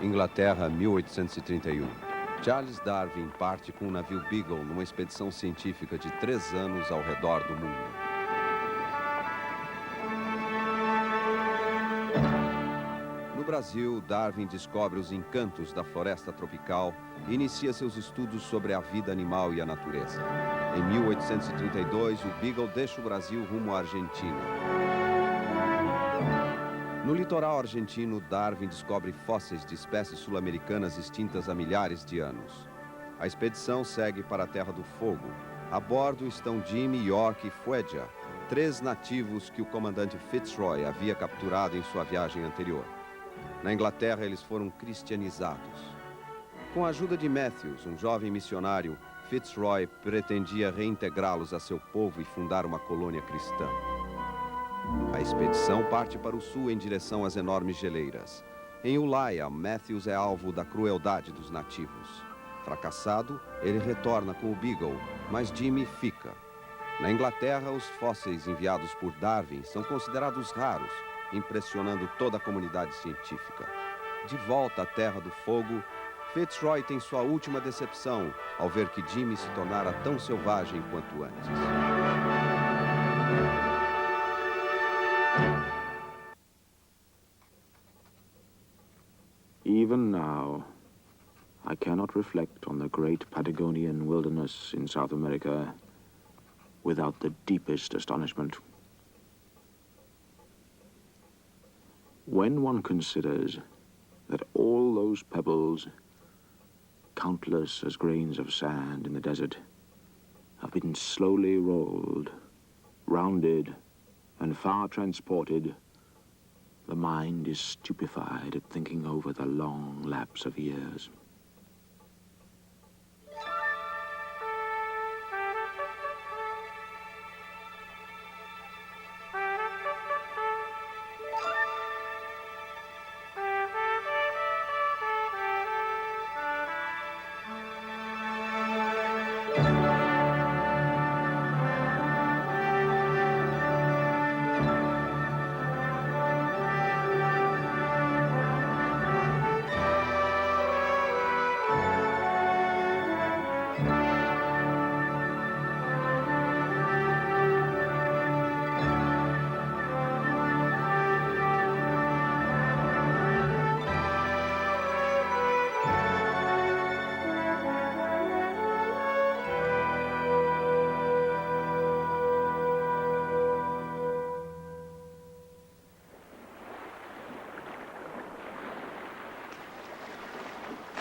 Inglaterra, 1831. Charles Darwin parte com o navio Beagle numa expedição científica de 3 anos ao redor do mundo. No Brasil, Darwin descobre os encantos da floresta tropical e inicia seus estudos sobre a vida animal e a natureza. Em 1832, o Beagle deixa o Brasil rumo à Argentina. No litoral argentino, Darwin descobre fósseis de espécies sul-americanas extintas há milhares de anos. A expedição segue para a Terra do Fogo. A bordo estão Jimmy, York e Fuegia, 3 nativos que o comandante Fitzroy havia capturado em sua viagem anterior. Na Inglaterra, eles foram cristianizados. Com a ajuda de Matthews, um jovem missionário, Fitzroy pretendia reintegrá-los a seu povo e fundar uma colônia cristã. A expedição parte para o sul em direção às enormes geleiras. Em Ulaia, Matthews é alvo da crueldade dos nativos. Fracassado, ele retorna com o Beagle, mas Jimmy fica. Na Inglaterra, os fósseis enviados por Darwin são considerados raros, impressionando toda a comunidade científica. De volta à Terra do Fogo, Fitzroy tem sua última decepção ao ver que Jimmy se tornara tão selvagem quanto antes. Even now, I cannot reflect on the great Patagonian wilderness in South America without the deepest astonishment. When one considers that all those pebbles, countless as grains of sand in the desert, have been slowly rolled, rounded, and far transported, the mind is stupefied at thinking over the long lapse of years.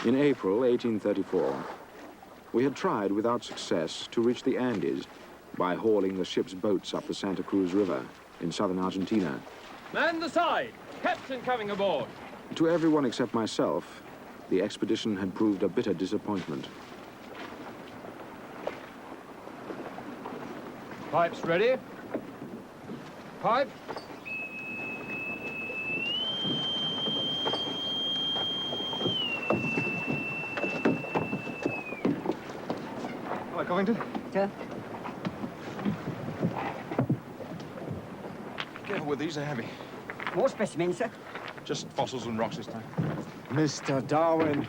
In April 1834, we had tried without success to reach the Andes by hauling the ship's boats up the Santa Cruz River in southern Argentina. Man the side! Captain coming aboard! To everyone except myself, the expedition had proved a bitter disappointment. Pipes ready? Pipe? Covington? Sir? Careful with these, they're heavy. More specimens, sir? Just fossils and rocks this time. Mr. Darwin,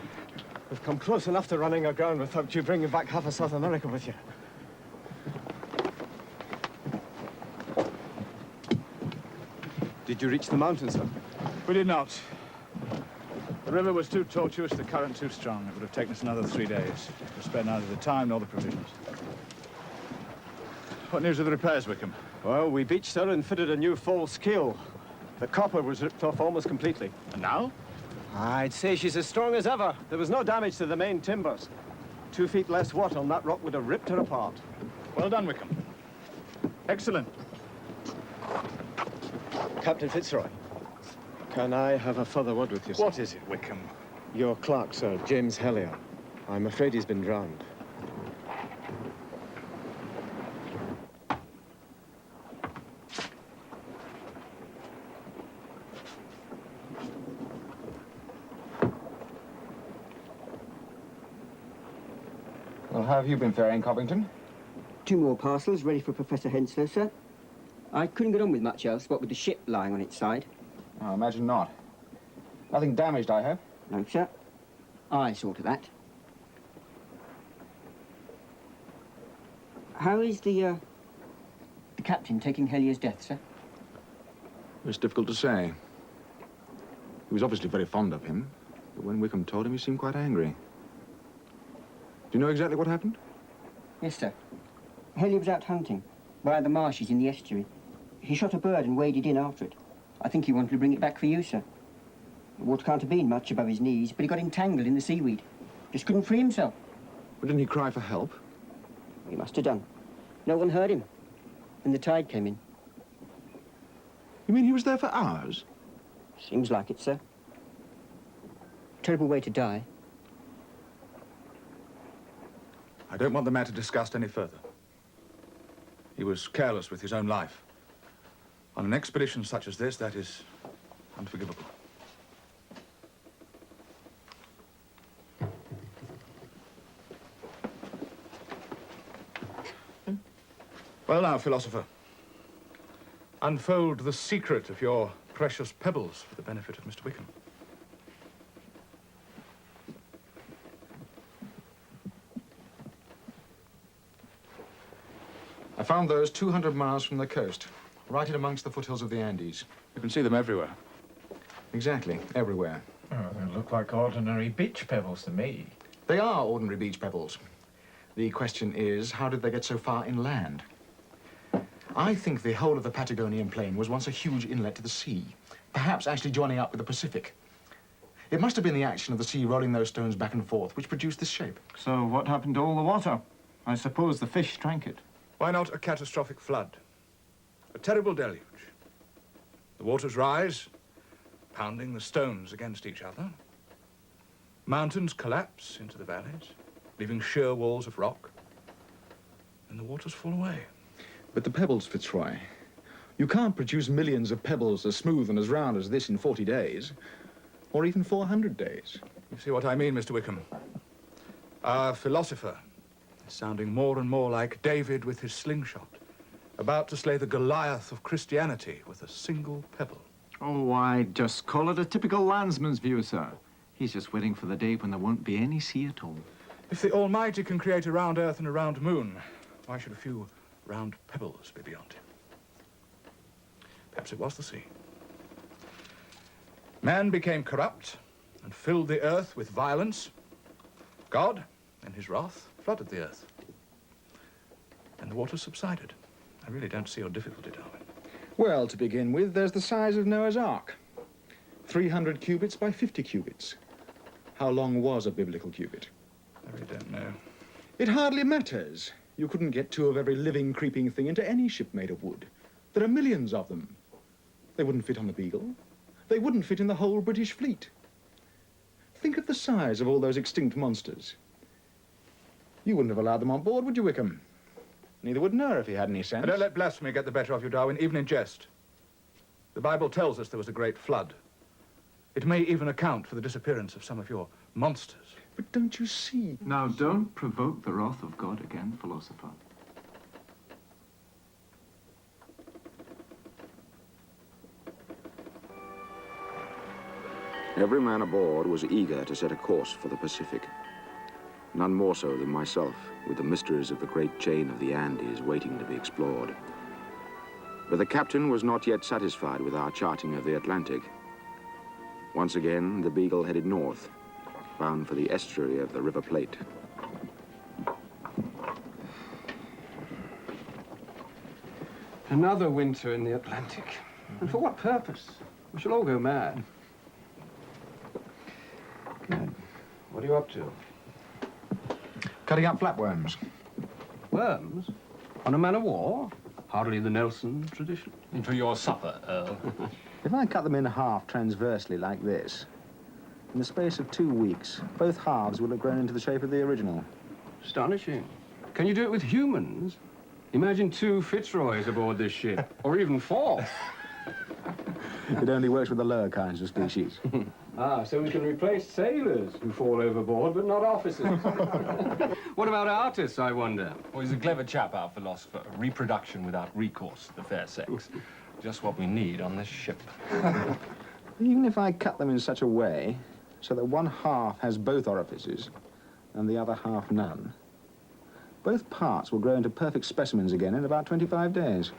we've come close enough to running aground without you bringing back half of South America with you. Did you reach the mountains, sir? We did not. The river was too tortuous, the current too strong. It would have taken us another 3 days to spare neither the time nor the provisions. What news of the repairs, Wickham? Well, we beached her and fitted a new false keel. The copper was ripped off almost completely. And now? I'd say she's as strong as ever. There was no damage to the main timbers. 2 feet less water on that rock would have ripped her apart. Well done, Wickham. Excellent. Captain Fitzroy, can I have a further word with you, sir? What is it, Wickham? Your clerk, sir, James Hellier. I'm afraid he's been drowned. Well, how have you been faring, Covington? 2 more parcels ready for Professor Henslow, sir. I couldn't get on with much else, what with the ship lying on its side. I imagine not. Nothing damaged, I hope? No, sir. I saw to that. How is the captain taking Hellier's death, sir? It's difficult to say. He was obviously very fond of him, but when Wickham told him, he seemed quite angry. Do you know exactly what happened? Yes, sir. Hellier was out hunting by the marshes in the estuary. He shot a bird and waded in after it. I think he wanted to bring it back for you, sir. The water can't have been much above his knees, but he got entangled in the seaweed. Just couldn't free himself. But didn't he cry for help? He must have done. No one heard him. And the tide came in. You mean he was there for hours? Seems like it, sir. Terrible way to die. I don't want the matter discussed any further. He was careless with his own life. On an expedition such as this, that is unforgivable. Well now, philosopher, unfold the secret of your precious pebbles for the benefit of Mr. Wickham. I found those 200 miles from the coast, right in amongst the foothills of the Andes. You can see them everywhere. Exactly, everywhere. Oh, they look like ordinary beach pebbles to me. They are ordinary beach pebbles. The question is, how did they get so far inland? I think the whole of the Patagonian plain was once a huge inlet to the sea, perhaps actually joining up with the Pacific. It must have been the action of the sea rolling those stones back and forth which produced this shape. So what happened to all the water? I suppose the fish drank it. Why not a catastrophic flood? A terrible deluge. The waters rise, pounding the stones against each other. Mountains collapse into the valleys, leaving sheer walls of rock. And the waters fall away. But the pebbles, Fitzroy, you can't produce millions of pebbles as smooth and as round as this in 40 days, or even 400 days. You see what I mean, Mr. Wickham? Our philosopher is sounding more and more like David with his slingshot, about to slay the Goliath of Christianity with a single pebble. Oh, I'd just call it a typical landsman's view, sir. He's just waiting for the day when there won't be any sea at all. If the Almighty can create a round earth and a round moon, why should a few round pebbles be beyond him? Perhaps it was the sea. Man became corrupt and filled the earth with violence. God, in his wrath, flooded the earth. And the waters subsided. I really don't see your difficulty, Darwin. Well, to begin with, there's the size of Noah's Ark. 300 cubits by 50 cubits. How long was a biblical cubit? I really don't know. It hardly matters. You couldn't get two of every living, creeping thing into any ship made of wood. There are millions of them. They wouldn't fit on the Beagle. They wouldn't fit in the whole British fleet. Think of the size of all those extinct monsters. You wouldn't have allowed them on board, would you, Wickham? Neither would Noah if he had any sense. Don't let blasphemy get the better of you, Darwin, even in jest. The Bible tells us there was a great flood. It may even account for the disappearance of some of your monsters. But don't you see? Now, don't provoke the wrath of God again, philosopher. Every man aboard was eager to set a course for the Pacific. None more so than myself, with the mysteries of the great chain of the Andes waiting to be explored. But the captain was not yet satisfied with our charting of the Atlantic. Once again, the Beagle headed north, bound for the estuary of the River Plate. Another winter in the Atlantic. And for what purpose? We shall all go mad. Good. What are you up to? Cutting up flatworms. Worms? On a man of war? Hardly the Nelson tradition. For your supper, Earl. If I cut them in half transversely like this, in the space of 2 weeks, both halves will have grown into the shape of the original. Astonishing. Can you do it with humans? Imagine 2 Fitzroys aboard this ship, or even 4. It only works with the lower kinds of species. Ah, so we can replace sailors who fall overboard, but not officers. What about artists, I wonder? Well, he's a clever chap, our philosopher. Reproduction without recourse to the fair sex. Just what we need on this ship. Even if I cut them in such a way so that one half has both orifices and the other half none. Both parts will grow into perfect specimens again in about 25 days.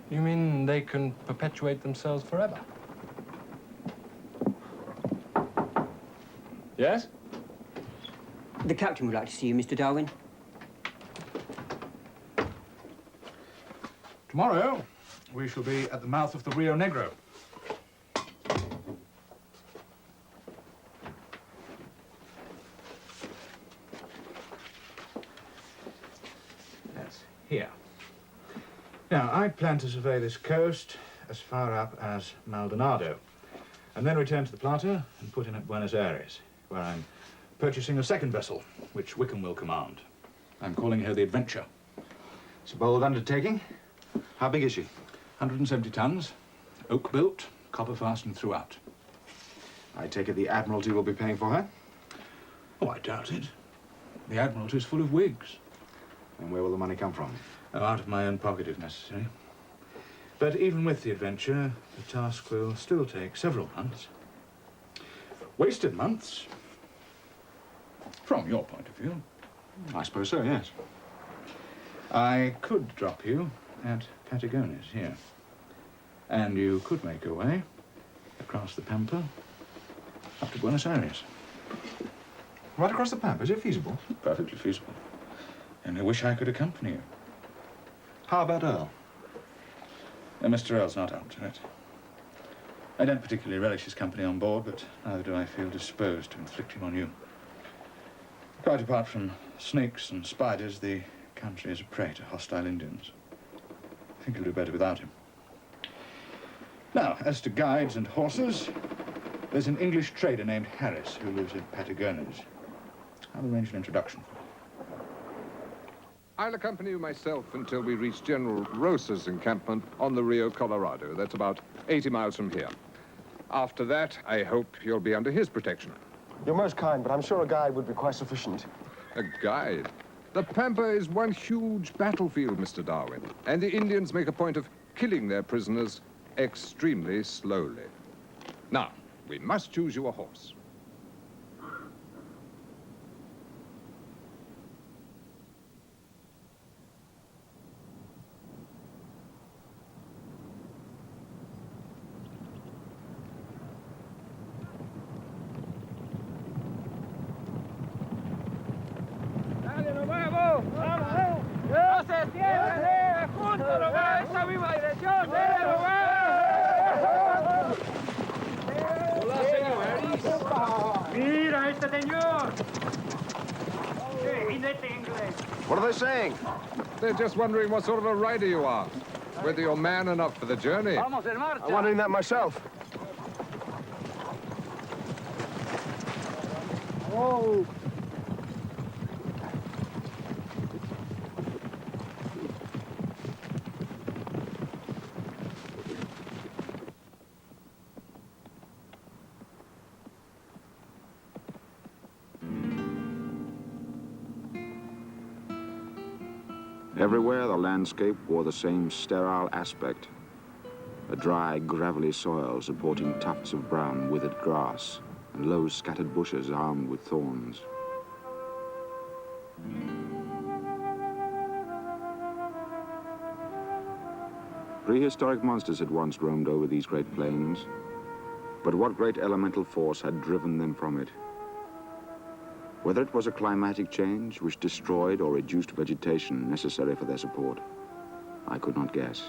You mean they can perpetuate themselves forever? Yes? The captain would like to see you, Mr. Darwin. Tomorrow, we shall be at the mouth of the Rio Negro. That's here. Now, I plan to survey this coast as far up as Maldonado, and then return to the Plata and put in at Buenos Aires, where I'm purchasing a second vessel, which Wickham will command. I'm calling her the Adventure. It's a bold undertaking. How big is she? 170 tons, oak-built, copper-fastened throughout. I take it the Admiralty will be paying for her? Oh, I doubt it. The Admiralty is full of Whigs. And where will the money come from? Oh, out of my own pocket, if necessary. But even with the Adventure, the task will still take several months. Wasted months, from your point of view. I suppose so, yes. I could drop you at Patagonia here. And you could make your way across the Pampa up to Buenos Aires. Right across the Pampa, is it feasible? Perfectly feasible. And I wish I could accompany you. How about Earl? Mr. Earl's not up to it. I don't particularly relish his company on board, but neither do I feel disposed to inflict him on you. Quite apart from snakes and spiders, the country is a prey to hostile Indians. I think you'll do better without him. Now, as to guides and horses, there's an English trader named Harris who lives at Patagones. I'll arrange an introduction for you. I'll accompany you myself until we reach General Rosa's encampment on the Rio Colorado. That's about 80 miles from here. After that, I hope you'll be under his protection. You're most kind, but I'm sure a guide would be quite sufficient. A guide? The Pampa is one huge battlefield, Mr. Darwin, and the Indians make a point of killing their prisoners extremely slowly. Now, we must choose you a horse. What are they saying? They're just wondering what sort of a rider you are, whether you're man enough for the journey. I'm wondering that myself. Whoa. Everywhere the landscape wore the same sterile aspect. A dry, gravelly soil supporting tufts of brown, withered grass and low scattered bushes armed with thorns. Prehistoric monsters had once roamed over these great plains, but what great elemental force had driven them from it? Whether it was a climatic change which destroyed or reduced vegetation necessary for their support, I could not guess.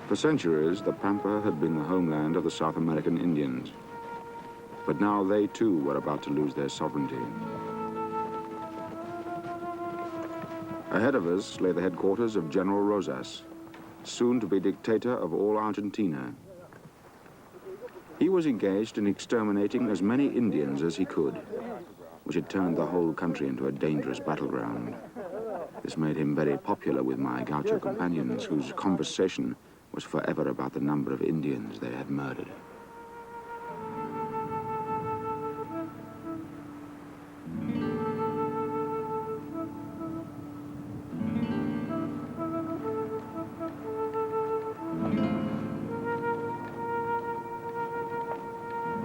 For centuries, the Pampa had been the homeland of the South American Indians. But now they too were about to lose their sovereignty. Ahead of us lay the headquarters of General Rosas, soon to be dictator of all Argentina. He was engaged in exterminating as many Indians as he could, which had turned the whole country into a dangerous battleground. This made him very popular with my gaucho companions, whose conversation was forever about the number of Indians they had murdered.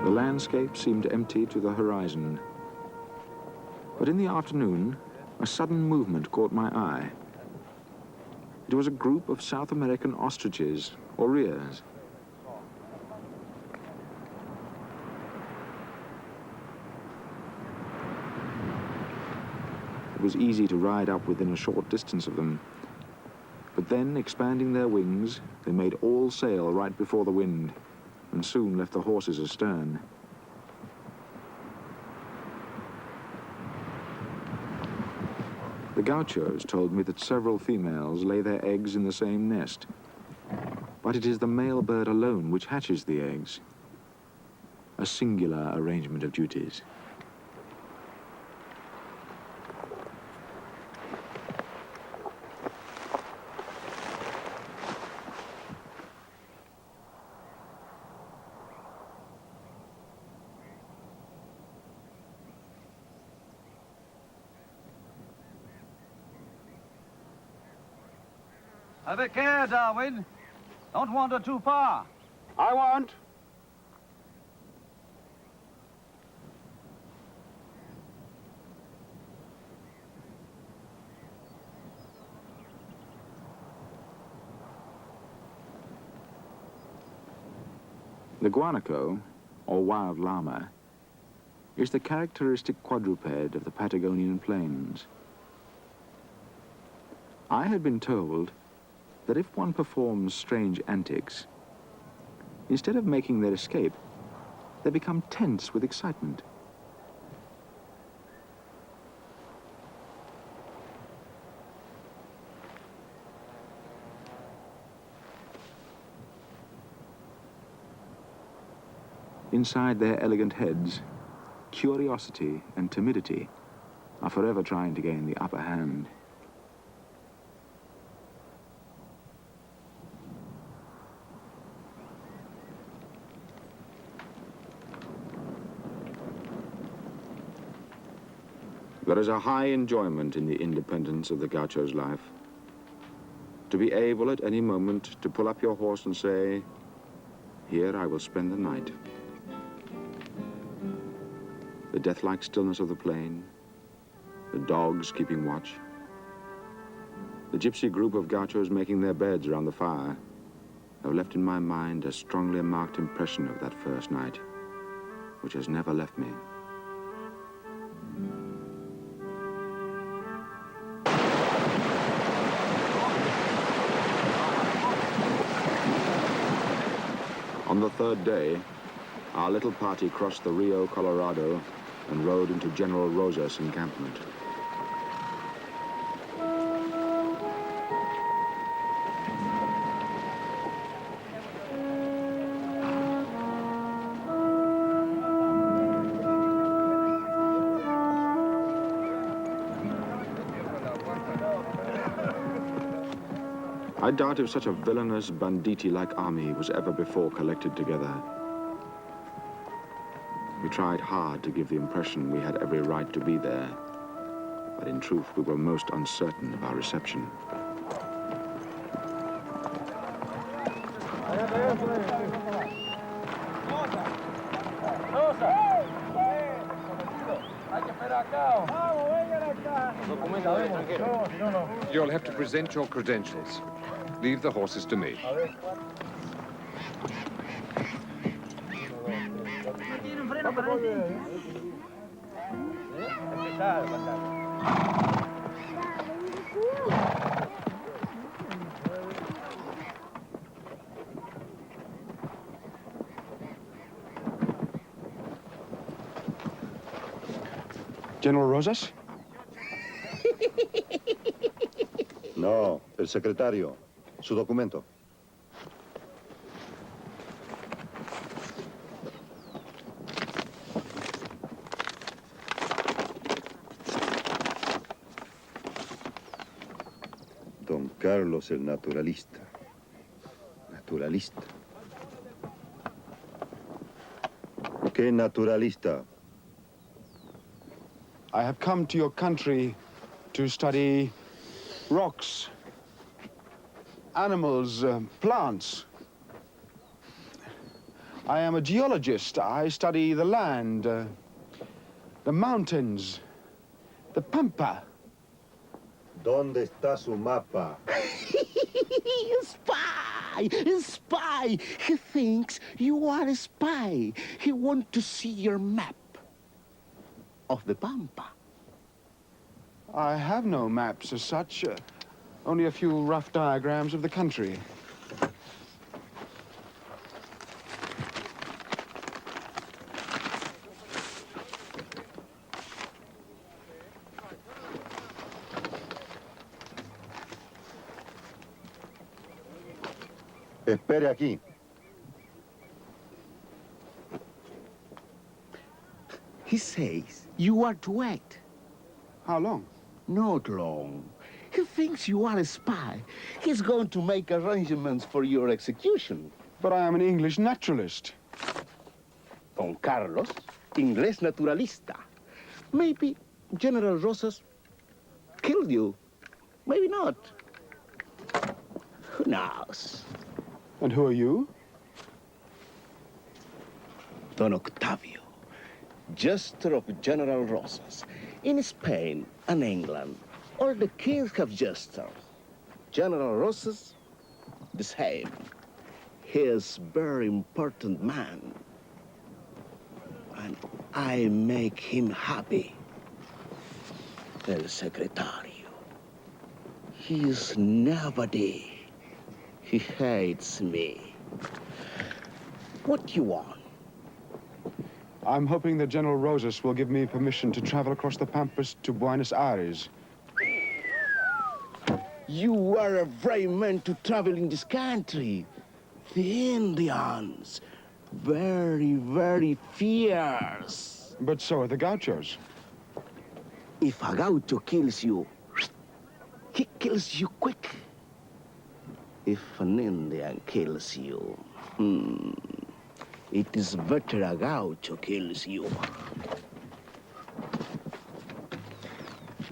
The landscape seemed empty to the horizon. But in the afternoon, a sudden movement caught my eye. It was a group of South American ostriches, or rheas. It was easy to ride up within a short distance of them. But then, expanding their wings, they made all sail right before the wind, and soon left the horses astern. The gauchos told me that several females lay their eggs in the same nest, but it is the male bird alone which hatches the eggs. A singular arrangement of duties. Have a care, Darwin. Don't wander too far. I won't. The guanaco, or wild llama, is the characteristic quadruped of the Patagonian plains. I had been told that if one performs strange antics, instead of making their escape, they become tense with excitement. Inside their elegant heads, curiosity and timidity are forever trying to gain the upper hand. There is a high enjoyment in the independence of the gaucho's life. To be able at any moment to pull up your horse and say, "Here I will spend the night." The death-like stillness of the plain, the dogs keeping watch, the gypsy group of gauchos making their beds around the fire have left in my mind a strongly marked impression of that first night, which has never left me. On the third day, our little party crossed the Rio Colorado and rode into General Rosas' encampment. I doubt if such a villainous, banditti-like army was ever before collected together. We tried hard to give the impression we had every right to be there, but in truth we were most uncertain of our reception. You'll have to present your credentials. Leave the horses to me. General Rosas? No, el secretario. Su documento. Don Carlos el naturalista. Naturalista. ¿Qué naturalista? I have come to your country to study rocks, animals, plants. I am a geologist. I study the land, the mountains, the pampa. ¿Dónde está su mapa? Spy! Spy! He thinks you are a spy. He wants to see your map of the pampa. I have no maps as such, only a few rough diagrams of the country. Espere aquí. He says you are to wait. How long? Not long. He thinks you are a spy. He's going to make arrangements for your execution. But I am an English naturalist. Don Carlos, Inglés naturalista. Maybe General Rosas killed you. Maybe not. Who knows? And who are you? Don Octavio, jester of General Rosas. In Spain and England, all the kings have jesters. General Rosas, the same. He is very important man. And I make him happy. El secretario. He is nobody. He hates me. What do you want? I'm hoping that General Rosas will give me permission to travel across the Pampas to Buenos Aires. You are a brave man to travel in this country. The Indians, very, very fierce. But so are the gauchos. If a gaucho kills you, he kills you quick. If an Indian kills you, it is better a gaucho kills you.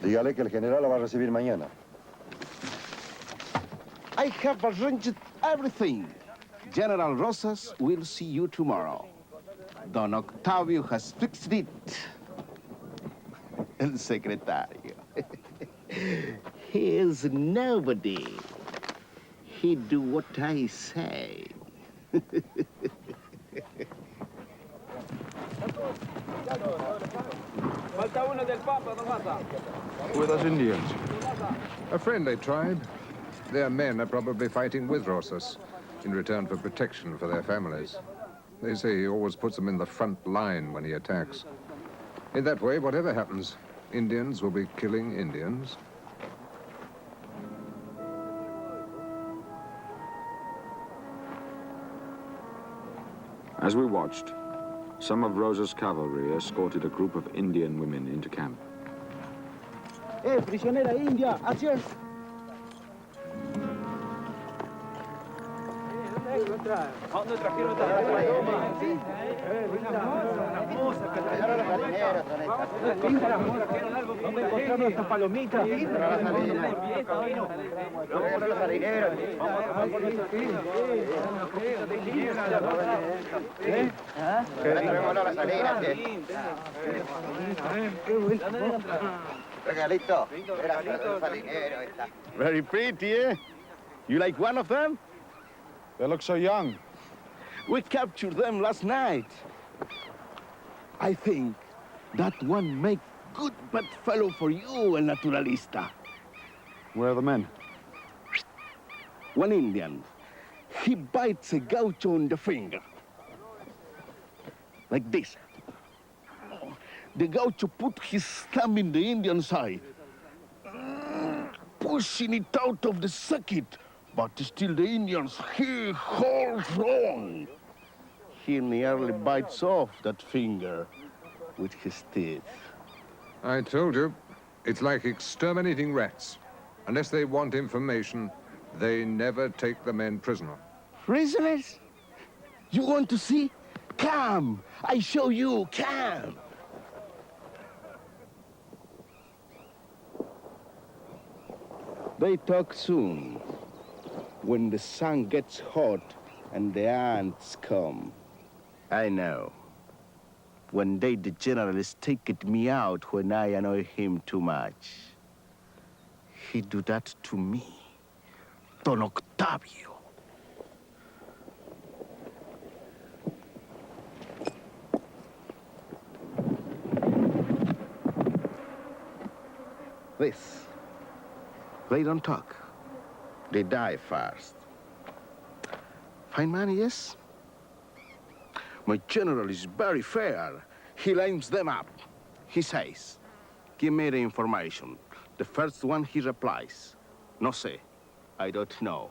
Dígale que el general la va a recibir mañana. I have arranged everything. General Rosas will see you tomorrow. Don Octavio has fixed it. El secretario. He is nobody. He do what I say. Who are those Indians? A friendly tribe. Their men are probably fighting with Rosas in return for protection for their families. They say he always puts them in the front line when he attacks. In that way, whatever happens, Indians will be killing Indians. As we watched, some of Rosa's cavalry escorted a group of Indian women into camp. Prisionera India, acción. ¿Dónde trajeron ¿Dónde encontramos estas palomitas? Regalito. Very pretty, eh? You like one of them? They look so young. We captured them last night. I think that one make good bedfellow for you, El Naturalista. Where are the men? One Indian. He bites a gaucho on the finger. Like this. The gaucho put his thumb in the Indian's eye, pushing it out of the socket. But still the Indians, he holds on. He nearly bites off that finger with his teeth. I told you, it's like exterminating rats. Unless they want information, they never take the men prisoner. Prisoners? You want to see? Come, I show you, come. They talk soon. When the sun gets hot and the ants come. I know. One day the general is taking me out when I annoy him too much. He do that to me, Don Octavio. This. They don't talk. They die first. Fine money, yes? My general is very fair. He lines them up. He says, give me the information. The first one he replies, no sé, I don't know.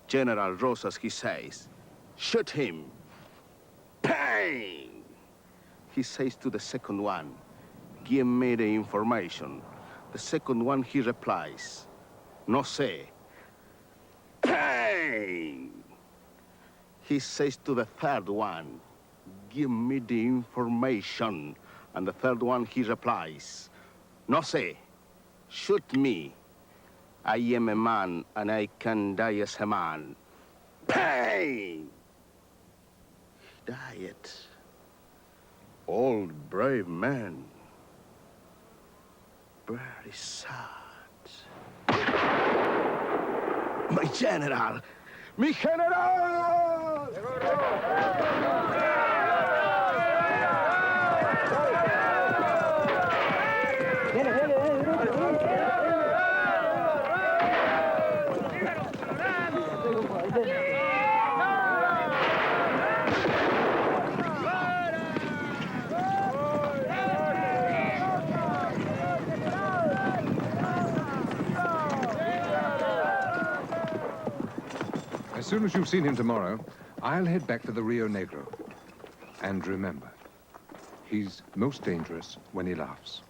General Rosas, he says, shoot him. Bang! He says to the second one, give me the information. The second one he replies, no sé. Bang! He says to the third one, give me the information. And the third one he replies, no sé. Shoot me. I am a man, and I can die as a man. Bang! He died. Old, brave man. Very sad. My general! Mi general! As soon as you've seen him tomorrow, I'll head back to the Rio Negro. And remember, he's most dangerous when he laughs.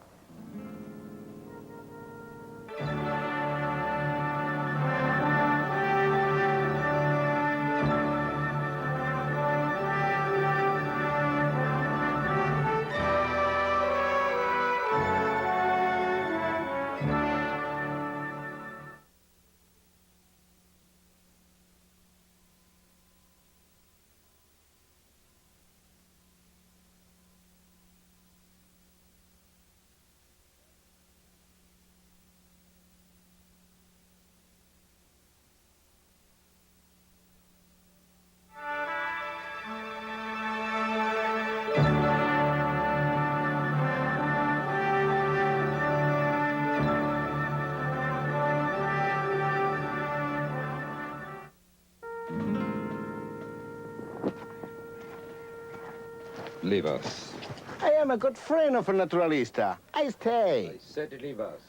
Leave us. I am a good friend of a naturalista. I stay. I said leave us.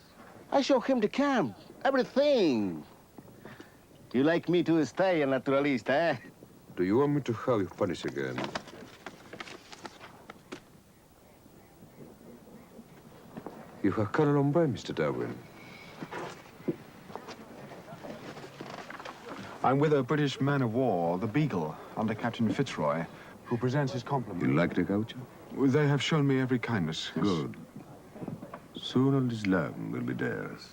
I show him the camp, everything. You like me to stay a naturalista, eh? Do you want me to have you punish again? You have come a long way, Mr. Darwin. I'm with a British man-of-war, the Beagle, under Captain Fitzroy, who presents his compliments. You like the gaucho? They have shown me every kindness. Yes. Good. Soon all this land will be theirs.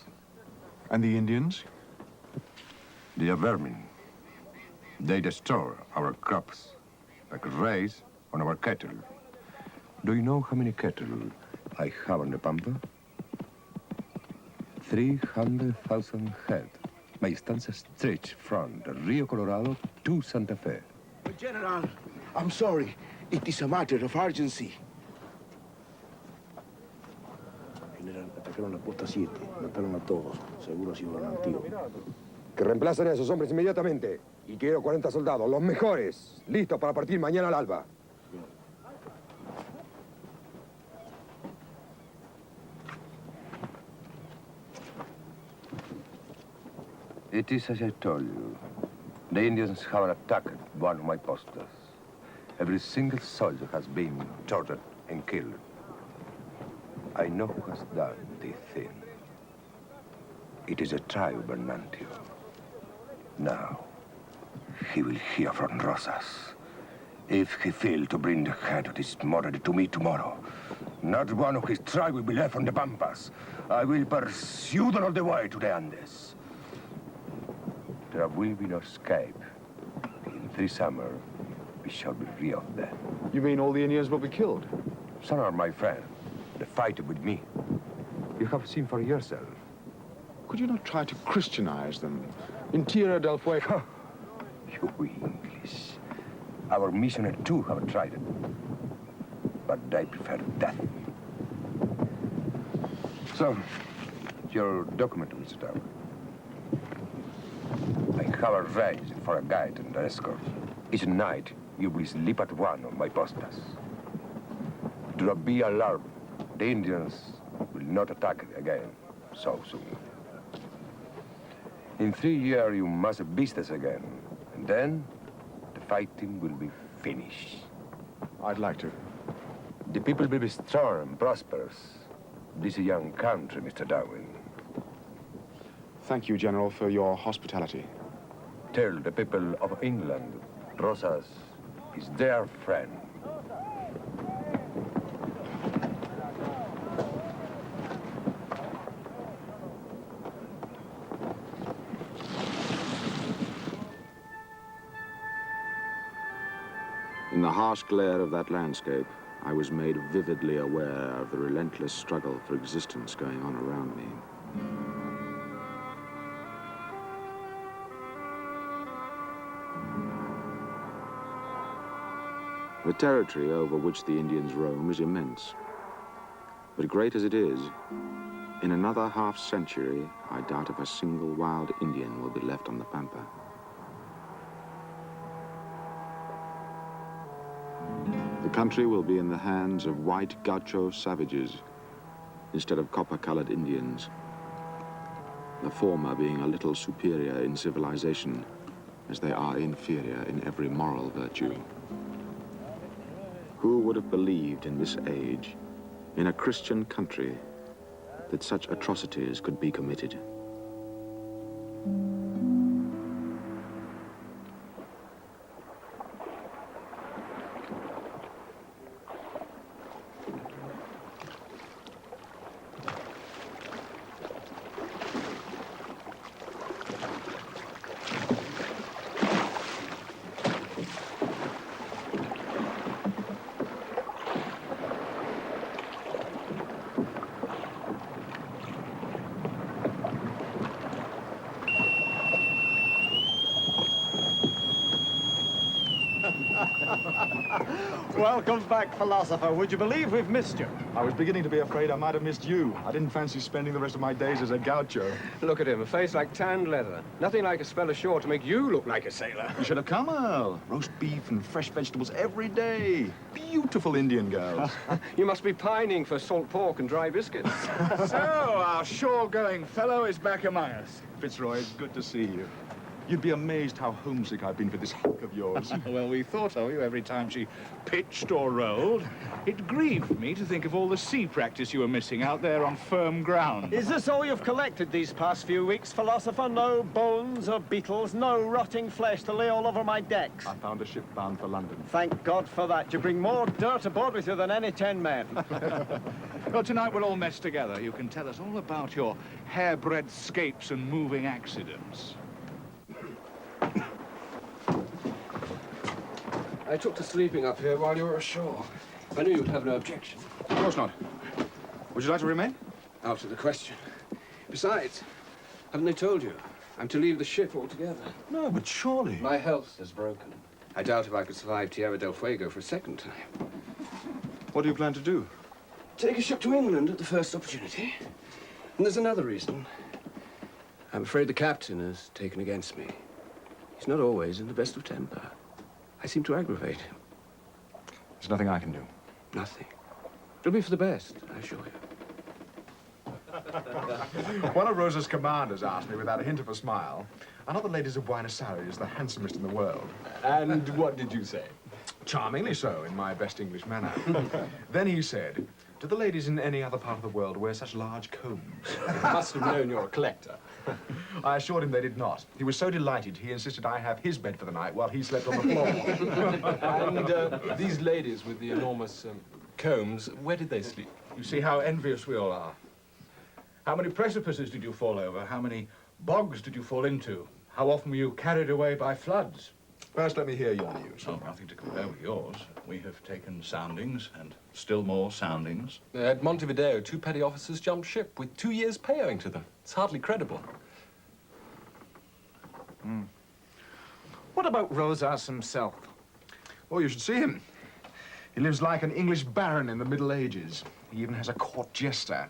And the Indians? They are vermin. They destroy our crops, like a race on our cattle. Do you know how many cattle I have on the Pampa? 300,000 head. My estancia stretch from the Rio Colorado to Santa Fe. General, I'm sorry. It is a matter of urgency. General, atacaron la posta 7. Mataron a todos. Seguro ha sido un antiguo. Que reemplacen a esos hombres inmediatamente. Y quiero 40 soldados, los mejores, listos para partir mañana al alba. It is as I told you. The Indians have attacked one of my posts. Every single soldier has been tortured and killed. I know who has done this thing. It is a tribe, Bernantio. Now, he will hear from Rosas. If he failed to bring the head of this murderer to me tomorrow, not one of his tribe will be left on the Pampas. I will pursue them all the way to the Andes. There will be no escape. In 3 summers, we shall be free of that. You mean all the Indians will be killed? Some are my friends. They fight with me. You have seen for yourself. Could you not try to Christianize them? In Tierra del Fuego? You English. Our missionary too have tried it. But I prefer death. So, your document, Mr. Darwin. I have arranged for a guide and escort. Each night, you will sleep at one of my postas. Do not be alarmed. The Indians will not attack again so soon. In 3 years, you must beat us again. And then, the fighting will be finished. I'd like to. The people will be strong and prosperous. This is a young country, Mr. Darwin. Thank you, General, for your hospitality. Tell the people of England, Rosas is their friend. In the harsh glare of that landscape, I was made vividly aware of the relentless struggle for existence going on around me. The territory over which the Indians roam is immense. But great as it is, in another half-century, I doubt if a single wild Indian will be left on the pampa. The country will be in the hands of white gaucho savages instead of copper-colored Indians, the former being a little superior in civilization as they are inferior in every moral virtue. Who would have believed in this age, in a Christian country, that such atrocities could be committed? Welcome back, philosopher. Would you believe we've missed you? I was beginning to be afraid I might have missed you. I didn't fancy spending the rest of my days as a gaucho. Look at him, a face like tanned leather. Nothing like a spell ashore to make you look like a sailor. You should have come, Earl. Roast beef and fresh vegetables every day. Beautiful Indian girls. You must be pining for salt pork and dry biscuits. So, our shore-going fellow is back among us. Fitzroy, it's good to see you. You'd be amazed how homesick I've been for this hunk of yours. Well, we thought of you every time she pitched or rolled. It grieved me to think of all the sea practice you were missing out there on firm ground. Is this all you've collected these past few weeks, philosopher? No bones or beetles, no rotting flesh to lay all over my decks? I found a ship bound for London. Thank God for that. You bring more dirt aboard with you than any 10 men. Well, tonight we're all messed together. You can tell us all about your hairbreadth scapes and moving accidents. I took to sleeping up here while you were ashore. I knew you'd have no objection. Of course not. Would you like to remain? Out of the question. Besides, haven't they told you? I'm to leave the ship altogether. No, but surely. My health is broken. I doubt if I could survive Tierra del Fuego for a second time. What do you plan to do? Take a ship to England at the first opportunity. And there's another reason. I'm afraid the captain has taken against me. He's not always in the best of temper. I seem to aggravate him. There's nothing I can do. Nothing. It'll be for the best, I assure you. One of Rosa's commanders asked me without a hint of a smile, are not the ladies of Buenos Aires the handsomest in the world? And what did you say? Charmingly so, in my best English manner. Then he said, do the ladies in any other part of the world wear such large combs? Must have known you're a collector. I assured him they did not. He was so delighted, he insisted I have his bed for the night while he slept on the floor. And these ladies with the enormous combs, where did they sleep? You see how envious we all are. How many precipices did you fall over? How many bogs did you fall into? How often were you carried away by floods? First, let me hear your news. Oh, nothing to compare with yours. We have taken soundings, and still more soundings. At Montevideo, 2 petty officers jumped ship with 2 years' pay owing to them. It's hardly credible. What about Rosas himself? Oh, you should see him. He lives like an English baron in the Middle Ages. He even has a court jester.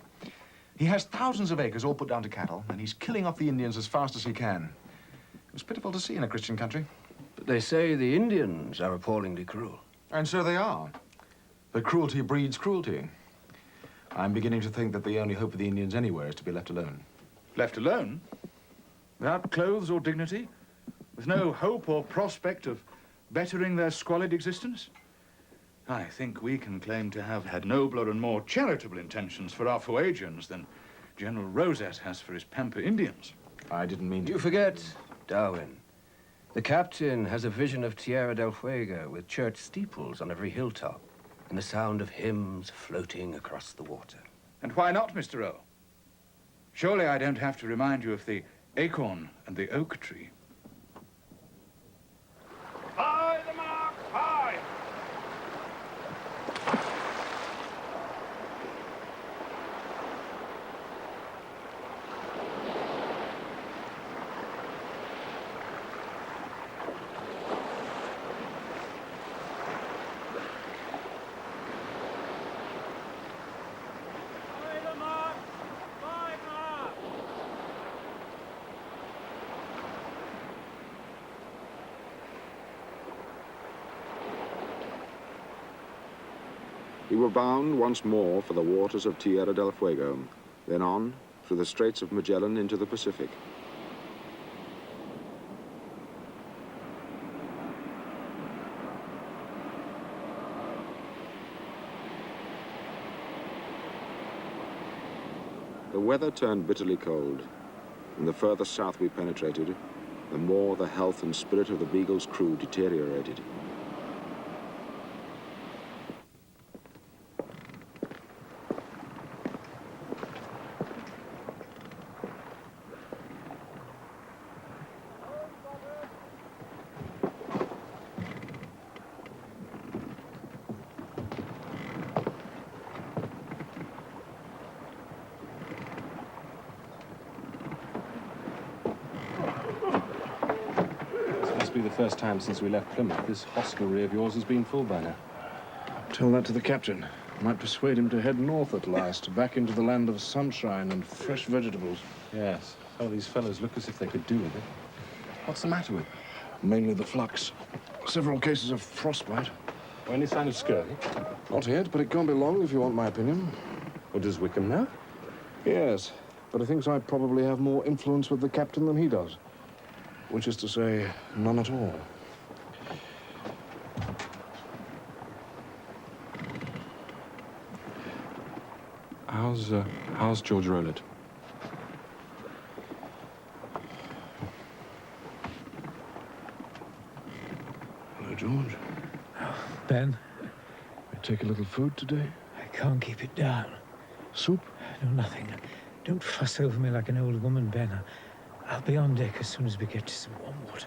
He has thousands of acres all put down to cattle, and he's killing off the Indians as fast as he can. It was pitiful to see in a Christian country. But they say the Indians are appallingly cruel. And so they are. But cruelty breeds cruelty. I'm beginning to think that the only hope for the Indians anywhere is to be left alone. Left alone? Without clothes or dignity? With no hope or prospect of bettering their squalid existence? I think we can claim to have had nobler and more charitable intentions for our Fuegians than General Rosas has for his Pampa Indians. I didn't mean to... You forget, Darwin. The captain has a vision of Tierra del Fuego with church steeples on every hilltop and the sound of hymns floating across the water. And why not, Mr. O? Surely I don't have to remind you of the acorn and the oak tree. By the mark, high! We were bound once more for the waters of Tierra del Fuego, then on through the Straits of Magellan into the Pacific. The weather turned bitterly cold, and the further south we penetrated, the more the health and spirit of the Beagle's crew deteriorated. Must be the first time since we left Plymouth this hostelry of yours has been full by now. Tell that to the captain. Might persuade him to head north at last, back into the land of sunshine and fresh vegetables. Yes, some of these fellows look as if they could do with it. What's the matter with them? Mainly the flux. Several cases of frostbite. Or any sign of scurvy? Not yet, but it can't be long if you want my opinion. Well, does Wickham know? Yes, but he thinks I probably have more influence with the captain than he does. Which is to say, none at all. How's George Rowland? Hello, George. Oh, Ben. We take a little food today? I can't keep it down. Soup? No, nothing. Don't fuss over me like an old woman, Ben. I'll be on deck as soon as we get to some warm waters.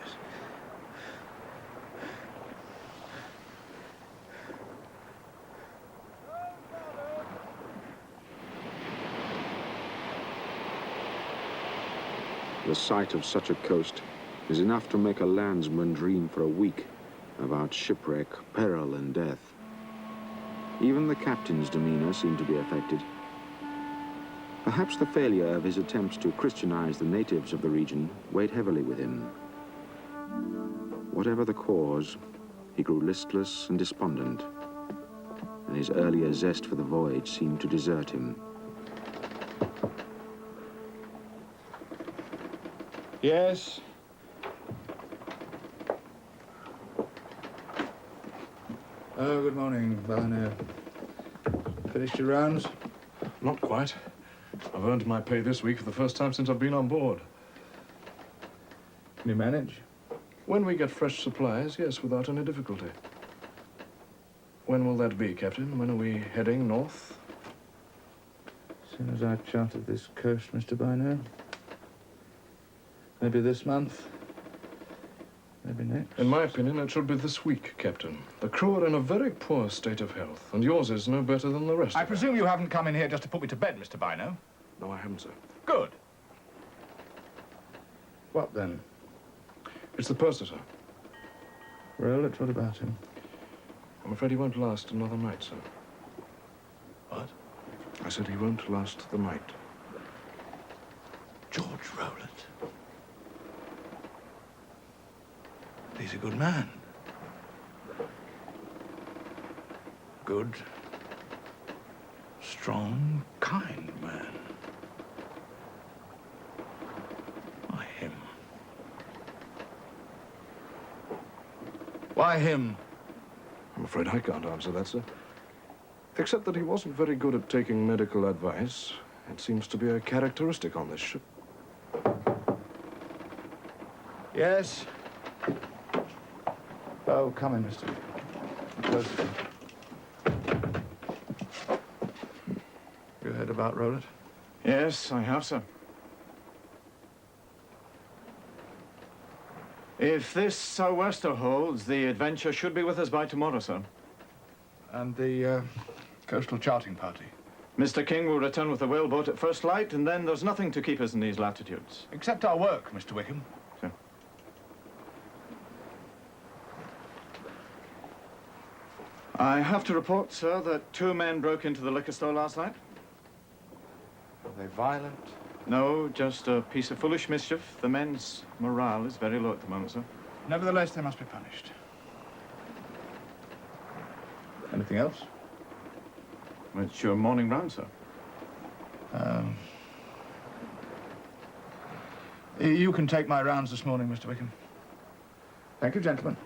The sight of such a coast is enough to make a landsman dream for a week about shipwreck, peril, and death. Even the captain's demeanor seemed to be affected. Perhaps the failure of his attempts to Christianize the natives of the region weighed heavily with him. Whatever the cause, he grew listless and despondent, and his earlier zest for the voyage seemed to desert him. Yes? Oh, good morning, Barnett. Finished your rounds? Not quite. I've earned my pay this week for the first time since I've been on board. Can you manage? When we get fresh supplies, yes, without any difficulty. When will that be, Captain? When are we heading north? As soon as I've charted this coast, Mr. Bino. Maybe this month. Maybe next. In my opinion, it should be this week, Captain. The crew are in a very poor state of health, and yours is no better than the rest. I presume you haven't come in here just to put me to bed, Mr. Bino? No, I haven't, sir. Good. What then? It's the purser, sir. Well, what about him? I'm afraid he won't last another night, sir. What? I said he won't last the night. George Rowland. He's a good man. Good, strong, kind man. Why him? Why him? I'm afraid I can't answer that, sir. Except that he wasn't very good at taking medical advice. It seems to be a characteristic on this ship. Yes? Oh, come in, Mr. Close. You heard about Rowland? Yes, I have, sir. If this sou'wester holds, the Adventure should be with us by tomorrow, sir. And the coastal charting party? Mr. King will return with the whaleboat at first light, and then there's nothing to keep us in these latitudes. Except our work, Mr. Wickham. Sir. I have to report, sir, that 2 men broke into the liquor store last night. Are they violent? No, just a piece of foolish mischief. The men's morale is very low at the moment, sir. Nevertheless, they must be punished. Anything else? It's your morning round, sir. You can take my rounds this morning, Mr. Wickham. Thank you, gentlemen.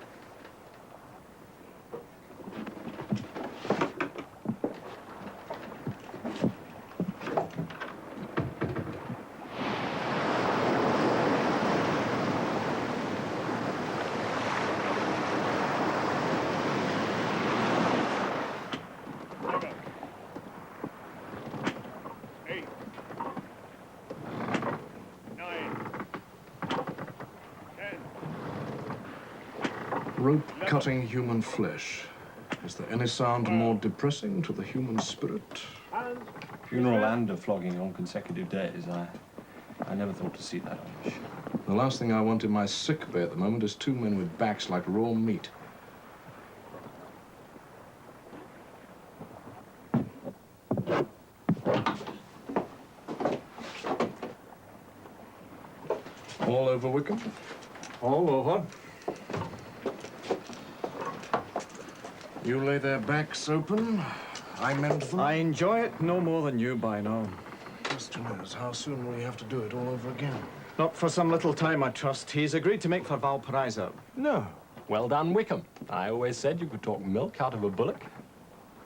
Rope-cutting human flesh. Is there any sound more depressing to the human spirit? Funeral and a flogging on consecutive days. I never thought to see that on a ship. The last thing I want in my sick bay at the moment is 2 men with backs like raw meat. All over, Wickham? All over. You lay their backs open, I mend them. I enjoy it no more than you by now. Question is, how soon will you have to do it all over again? Not for some little time, I trust. He's agreed to make for Valparaiso. No. Well done, Wickham. I always said you could talk milk out of a bullock.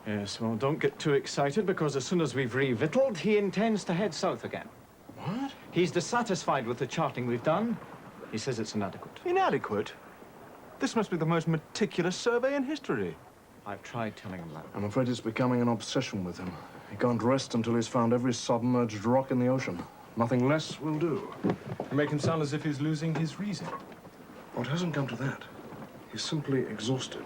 Yes, well, don't get too excited, because as soon as we've revictualled, he intends to head south again. What? He's dissatisfied with the charting we've done. He says it's inadequate. Inadequate? This must be the most meticulous survey in history. I've tried telling him that. I'm afraid it's becoming an obsession with him. He can't rest until he's found every submerged rock in the ocean. Nothing less will do. You make him sound as if he's losing his reason. Oh, it hasn't come to that. He's simply exhausted.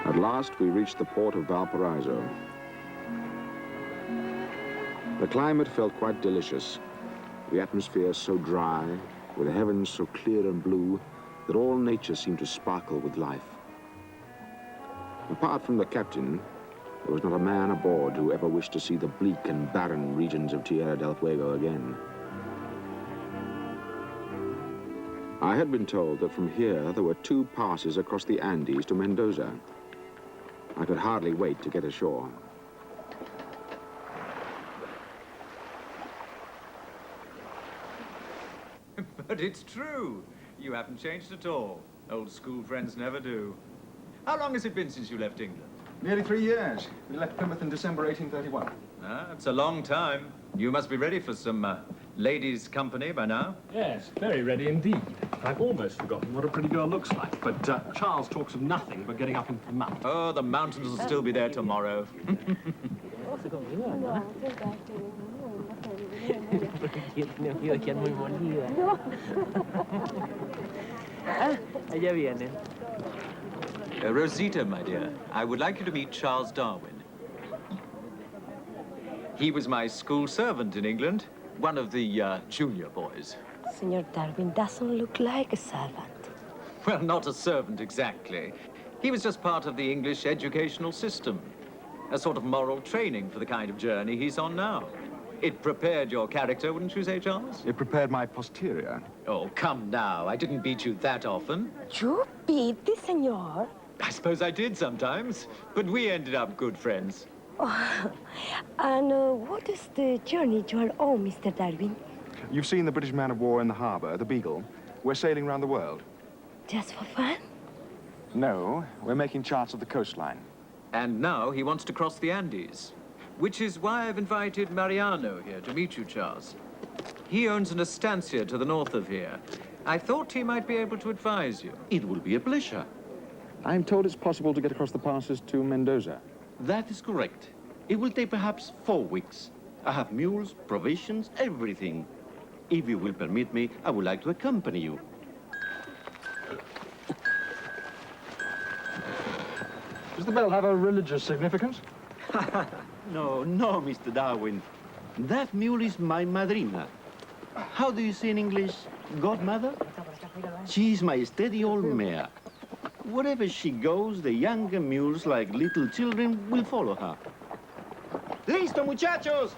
At last, we reached the port of Valparaiso. The climate felt quite delicious. The atmosphere so dry, with the heavens so clear and blue, that all nature seemed to sparkle with life. Apart from the captain, there was not a man aboard who ever wished to see the bleak and barren regions of Tierra del Fuego again. I had been told that from here there were 2 passes across the Andes to Mendoza. I could hardly wait to get ashore. But it's true. You haven't changed at all. Old school friends never do. How long has it been since you left England? Nearly 3 years. We left Plymouth in December 1831. Ah, it's a long time. You must be ready for some ladies' company by now. Yes, very ready indeed. I've almost forgotten what a pretty girl looks like, but Charles talks of nothing but getting up into the mountains. Oh, the mountains will still be there tomorrow. Allá vienen. Rosita, my dear, I would like you to meet Charles Darwin. He was my school servant in England, one of the junior boys. Senor Darwin doesn't look like a servant. Well, not a servant exactly. He was just part of the English educational system. A sort of moral training for the kind of journey he's on now. It prepared your character, wouldn't you say, Charles? It prepared my posterior. Oh, come now. I didn't beat you that often. You beat the senor? I suppose I did sometimes, but we ended up good friends. Oh, and what is the journey you are on, Mr. Darwin? You've seen the British man of war in the harbor, the Beagle. We're sailing around the world. Just for fun? No, we're making charts of the coastline. And now he wants to cross the Andes, which is why I've invited Mariano here to meet you, Charles. He owns an estancia to the north of here. I thought he might be able to advise you. It will be a pleasure. I'm told it's possible to get across the passes to Mendoza. That is correct. It will take perhaps 4 weeks. I have mules, provisions, everything. If you will permit me, I would like to accompany you. Does the bell have a religious significance? No, Mr. Darwin. That mule is my madrina. How do you say in English, godmother? She is my steady old mare. Wherever she goes, the younger mules, like little children, will follow her. ¡Listo, muchachos!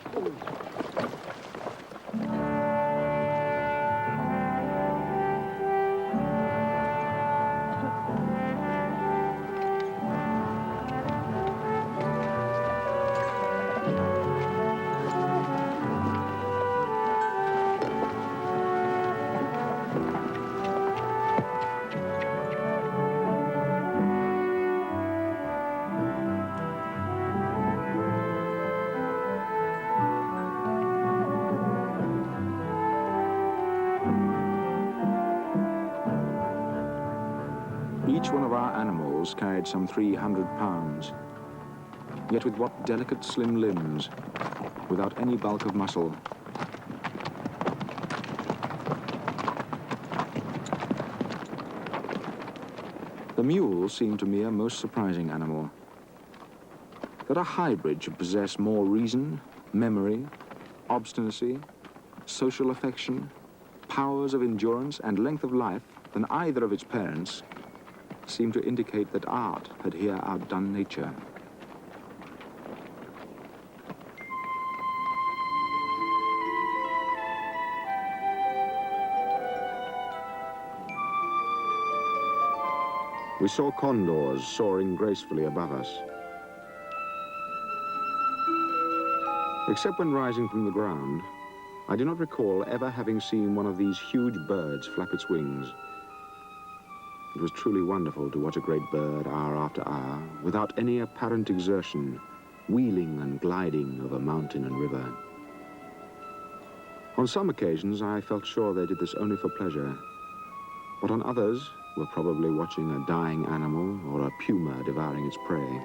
Each one of our animals carried some 300 pounds. Yet with what delicate, slim limbs, without any bulk of muscle. The mule seemed to me a most surprising animal. That a hybrid should possess more reason, memory, obstinacy, social affection, powers of endurance, and length of life than either of its parents seemed to indicate that art had here outdone nature. We saw condors soaring gracefully above us. Except when rising from the ground, I do not recall ever having seen one of these huge birds flap its wings. It was truly wonderful to watch a great bird hour after hour, without any apparent exertion, wheeling and gliding over mountain and river. On some occasions, I felt sure they did this only for pleasure, but on others were probably watching a dying animal or a puma devouring its prey.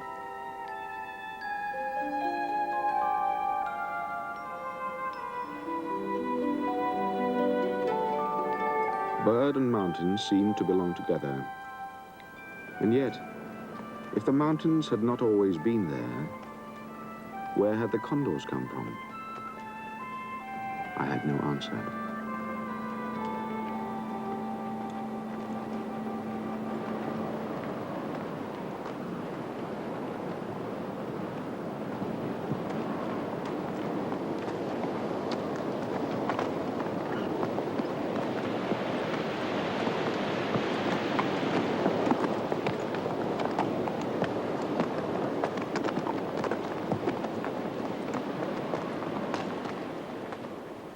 Bird and mountain seemed to belong together. And yet, if the mountains had not always been there, where had the condors come from? I had no answer.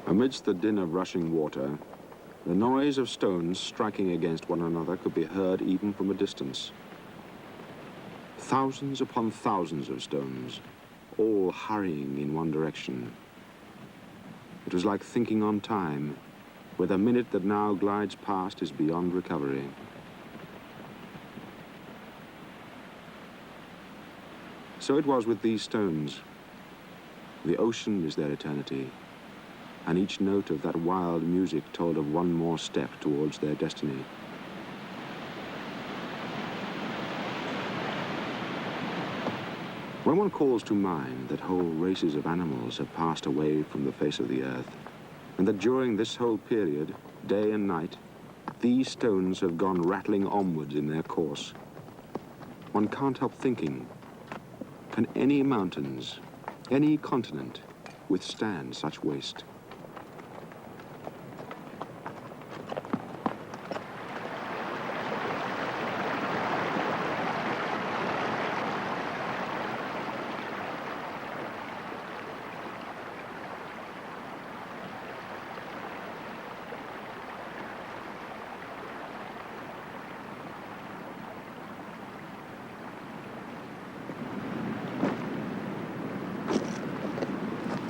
Amidst the din of rushing water, The noise of stones striking against one another could be heard even from a distance. Thousands upon thousands of stones, all hurrying in one direction. It was like thinking on time, where the minute that now glides past is beyond recovery. So it was with these stones. The ocean is their eternity, and each note of that wild music told of one more step towards their destiny. When one calls to mind that whole races of animals have passed away from the face of the earth, and that during this whole period, day and night, these stones have gone rattling onwards in their course, one can't help thinking, can any mountains, any continent, withstand such waste?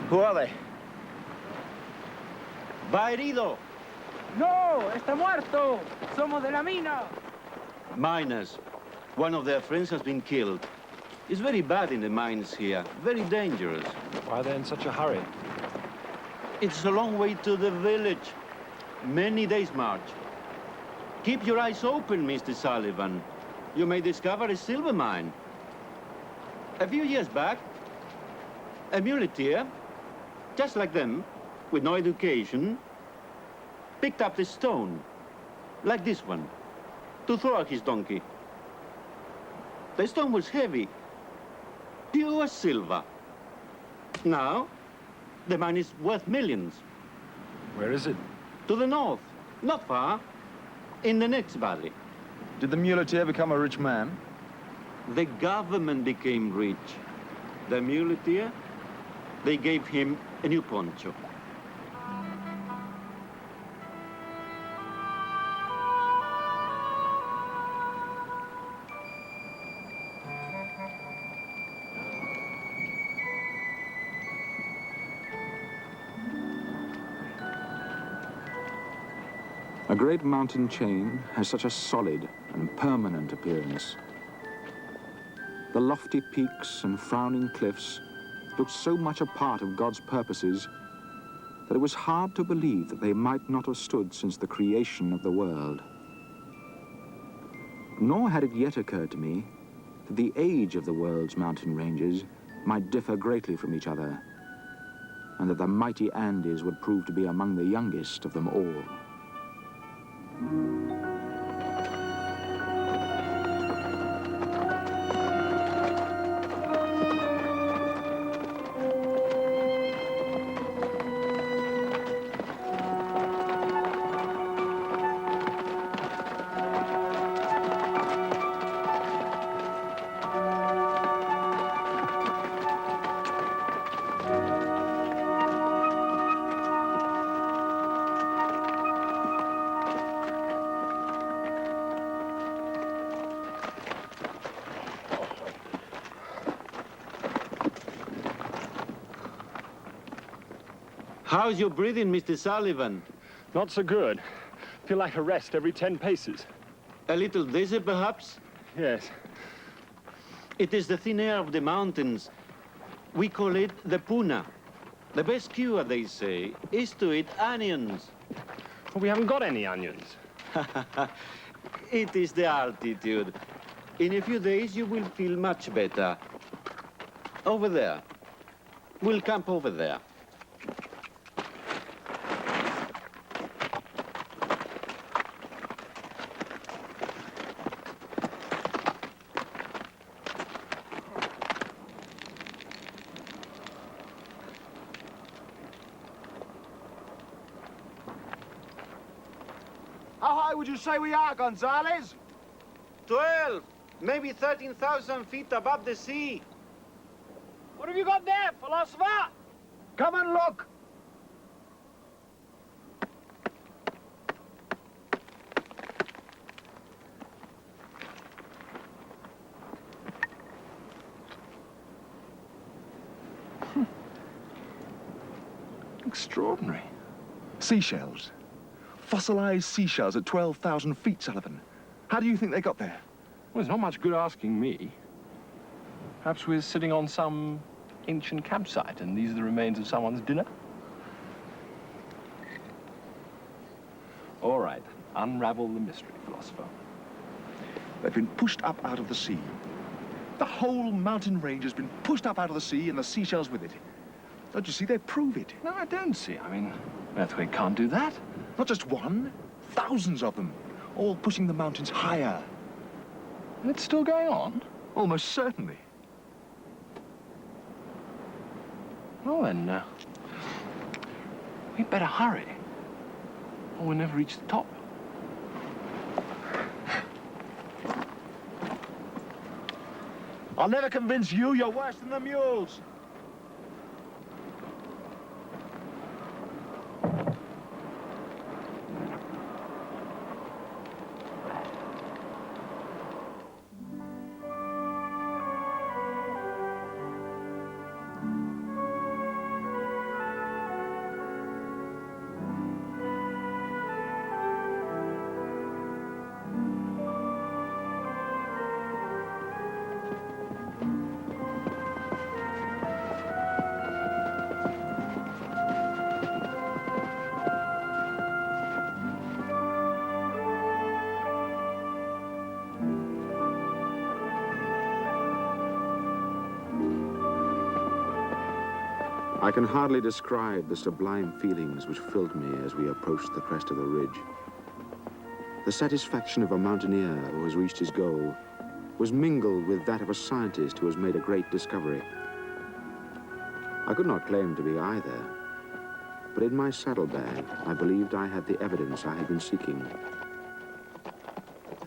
Who are they? Va herido. No, está muerto. Somos de la mina. Miners. One of their friends has been killed. It's very bad in the mines here. Very dangerous. Why are they in such a hurry? It's a long way to the village. Many days' march. Keep your eyes open, Mr. Sullivan. You may discover a silver mine. A few years back, a muleteer, just like them, with no education, picked up this stone, like this one, to throw at his donkey. The stone was heavy, pure silver. Now, the mine is worth millions. Where is it? To the north, not far, in the next valley. Did the muleteer become a rich man? The government became rich. The muleteer, they gave him a new poncho. A great mountain chain has such a solid and permanent appearance. The lofty peaks and frowning cliffs looked so much a part of God's purposes that it was hard to believe that they might not have stood since the creation of the world. Nor had it yet occurred to me that the age of the world's mountain ranges might differ greatly from each other, and that the mighty Andes would prove to be among the youngest of them all. How's your breathing, Mr. Sullivan? Not so good. Feel like a rest every 10 paces. A little dizzy, perhaps? Yes. It is the thin air of the mountains. We call it the puna. The best cure, they say, is to eat onions. But we haven't got any onions. It is the altitude. In a few days, you will feel much better. Over there. We'll camp over there. How high would you say we are, Gonzales? 12, maybe 13,000 feet above the sea. What have you got there, philosopher? Come and look. Extraordinary. Seashells. Fossilized seashells at 12,000 feet, Sullivan. How do you think they got there? Well, it's not much good asking me. Perhaps we're sitting on some ancient campsite and these are the remains of someone's dinner? All right, unravel the mystery, philosopher. They've been pushed up out of the sea. The whole mountain range has been pushed up out of the sea and the seashells with it. Don't you see? They prove it. No, I don't see. I mean, earthquake can't do that. Not just one, thousands of them, all pushing the mountains higher. And it's still going on? Almost certainly. Well then, we'd better hurry, or we'll never reach the top. I'll never convince you you're worse than the mules. I can hardly describe the sublime feelings which filled me as we approached the crest of the ridge. The satisfaction of a mountaineer who has reached his goal was mingled with that of a scientist who has made a great discovery. I could not claim to be either, but in my saddlebag, I believed I had the evidence I had been seeking.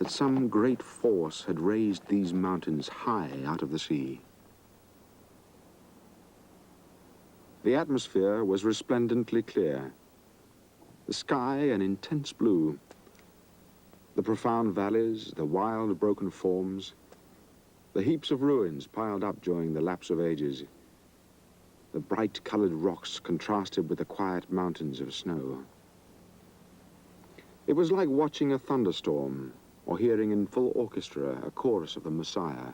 That some great force had raised these mountains high out of the sea. The atmosphere was resplendently clear. The sky an intense blue. The profound valleys, the wild broken forms, the heaps of ruins piled up during the lapse of ages, the bright-colored rocks contrasted with the quiet mountains of snow. It was like watching a thunderstorm or hearing in full orchestra a chorus of the Messiah.